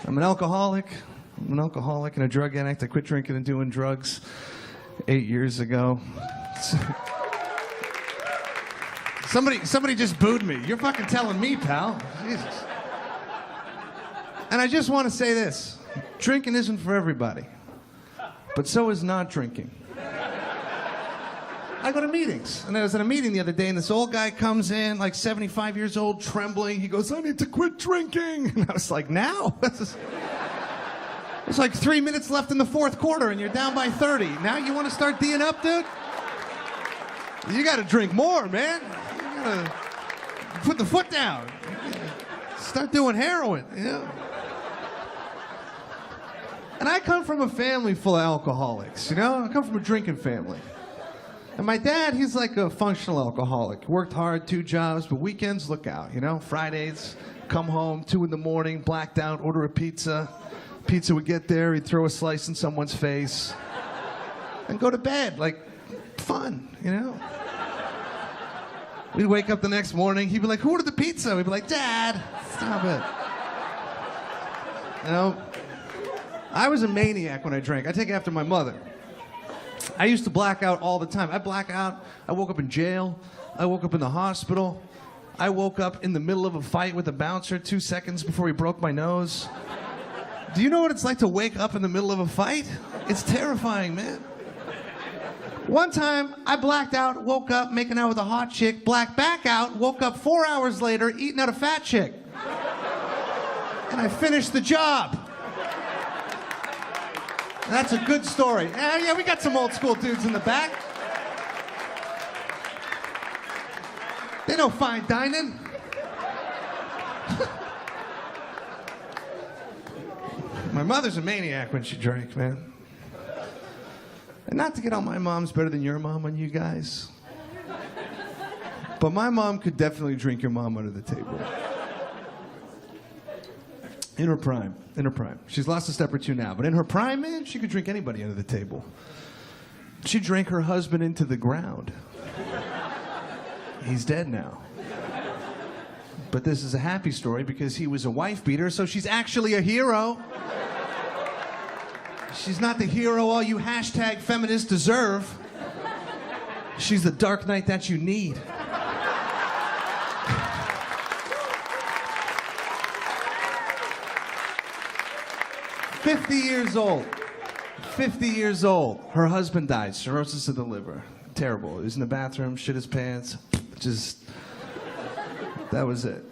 I'm an alcoholic. I'm an alcoholic and a drug addict. I quit drinking and doing drugs 8 years ago. Somebody just booed me. You're fucking telling me, pal. Jesus. And I just want to say this. Drinking isn't for everybody. But so is not drinking. I go to meetings. And I was at a meeting the other day, and this old guy comes in, like 75 years old, trembling. He goes, I need to quit drinking. And I was like, now? There's like 3 minutes left in the fourth quarter, and you're down by 30. Now you want to start D'ing up, dude? You got to drink more, man. You got to put the foot down. Start doing heroin, you know? And I come from a family full of alcoholics, you know? I come from a drinking family. And my dad, he's like a functional alcoholic. Worked hard, 2 jobs, but weekends, look out, you know? Fridays, come home, 2 in the morning, blacked out, order a pizza. Pizza would get there, he'd throw a slice in someone's face. And go to bed, like, fun, you know? We'd wake up the next morning, he'd be like, who ordered the pizza? We'd be like, Dad, stop it. You know? I was a maniac when I drank. I take after my mother. I used to black out all the time. I black out. I woke up in jail. I woke up in the hospital. I woke up in the middle of a fight with a bouncer 2 seconds before he broke my nose. Do you know what it's like to wake up in the middle of a fight? It's terrifying, man. One time, I blacked out, woke up making out with a hot chick, blacked back out, woke up 4 hours later eating out a fat chick. And I finished the job. That's a good story. Yeah, we got some old school dudes in the back. They know fine dining. My mother's a maniac when she drank, man. And not to get on my mom's better than your mom on you guys. But my mom could definitely drink your mom under the table. In her prime. In her prime. She's lost a step or two now. But in her prime, man, she could drink anybody under the table. She drank her husband into the ground. He's dead now. But this is a happy story because he was a wife beater, so she's actually a hero. She's not the hero all you hashtag feminists deserve. She's the dark knight that you need. $50 years old. 50 years old. Her husband died. Cirrhosis of the liver. Terrible. He was in the bathroom, shit his pants. Just, that was it.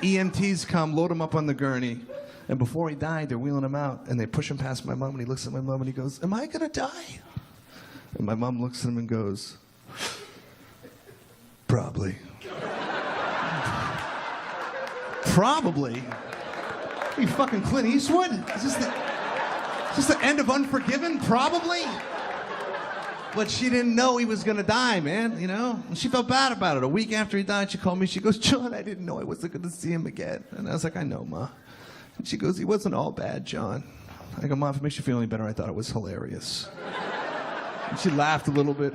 EMTs come, load him up on the gurney. And before he died, they're wheeling him out. And they push him past my mom. And he looks at my mom and he goes, am I going to die? And my mom looks at him and goes, probably. Probably? Are you fucking Clint Eastwood? Is this the end of Unforgiven? Probably? But she didn't know he was gonna die, man, you know? And she felt bad about it. A week after he died, she called me, she goes, John, I didn't know I wasn't gonna see him again. And I was like, I know, Ma. And she goes, he wasn't all bad, John. I go, Mom, if it makes you feel any better, I thought it was hilarious. And she laughed a little bit.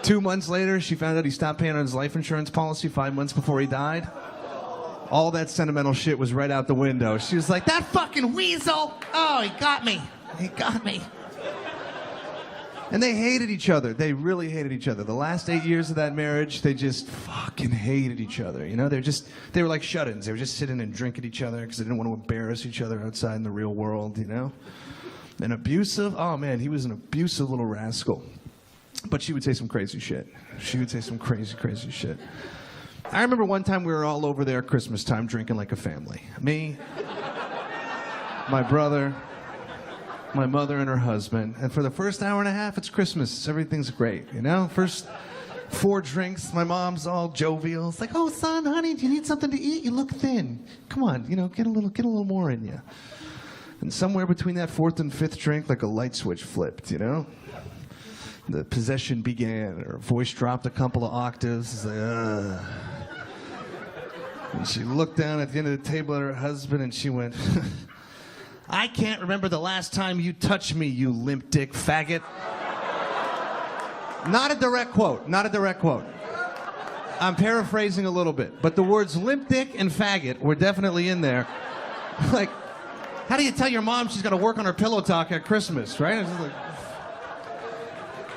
2 months later, she found out he stopped paying on his life insurance policy 5 months before he died. All that sentimental shit was right out the window. She was like, that fucking weasel! Oh, he got me. He got me. And they hated each other. They really hated each other. The last 8 years of that marriage, they just fucking hated each other. You know, they were like shut-ins. They were just sitting and drinking each other because they didn't want to embarrass each other outside in the real world, you know? And abusive, oh man, he was an abusive little rascal. But she would say some crazy shit. She would say some crazy, crazy shit. I remember one time we were all over there Christmas time drinking like a family. Me, my brother, my mother and her husband. And for the first hour and a half, it's Christmas. Everything's great, you know? First 4 drinks, my mom's all jovial. It's like, oh, son, honey, do you need something to eat? You look thin. Come on, you know, get a little more in you. And somewhere between that 4th and 5th drink, like a light switch flipped, you know? The possession began. Her voice dropped a couple of octaves. It's like, ugh. And she looked down at the end of the table at her husband and she went, I can't remember the last time you touched me, you limp dick faggot. Not a direct quote. Not a direct quote. I'm paraphrasing a little bit, but the words limp dick and faggot were definitely in there. Like, how do you tell your mom she's got to work on her pillow talk at Christmas, right? It's just like...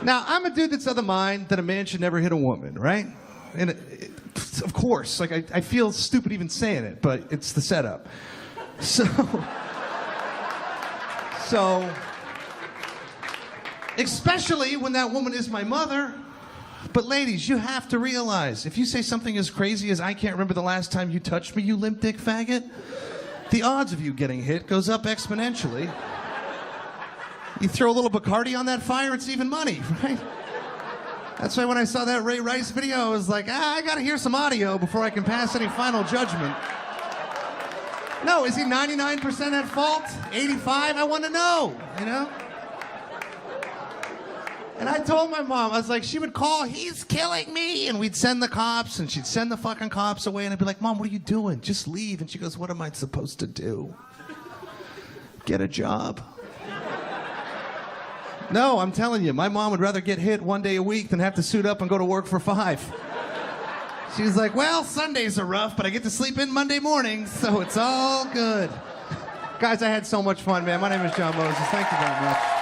Now, I'm a dude that's of the mind that a man should never hit a woman, right? And of course, like I feel stupid even saying it, but it's the setup. So, especially when that woman is my mother. But ladies, you have to realize, if you say something as crazy as I can't remember the last time you touched me, you limp dick faggot, the odds of you getting hit goes up exponentially. You throw a little Bacardi on that fire, it's even money, right? That's why when I saw that Ray Rice video, I was like, I gotta hear some audio before I can pass any final judgment. No, is he 99% at fault? 85? I want to know, you know? And I told my mom, I was like, she would call, he's killing me, and we'd send the cops, and she'd send the fucking cops away, and I'd be like, Mom, what are you doing? Just leave. And she goes, what am I supposed to do? Get a job. No, I'm telling you, my mom would rather get hit one day a week than have to suit up and go to work for 5. She's like, well, Sundays are rough, but I get to sleep in Monday mornings, so it's all good. Guys, I had so much fun, man. My name is John Moses. Thank you very much.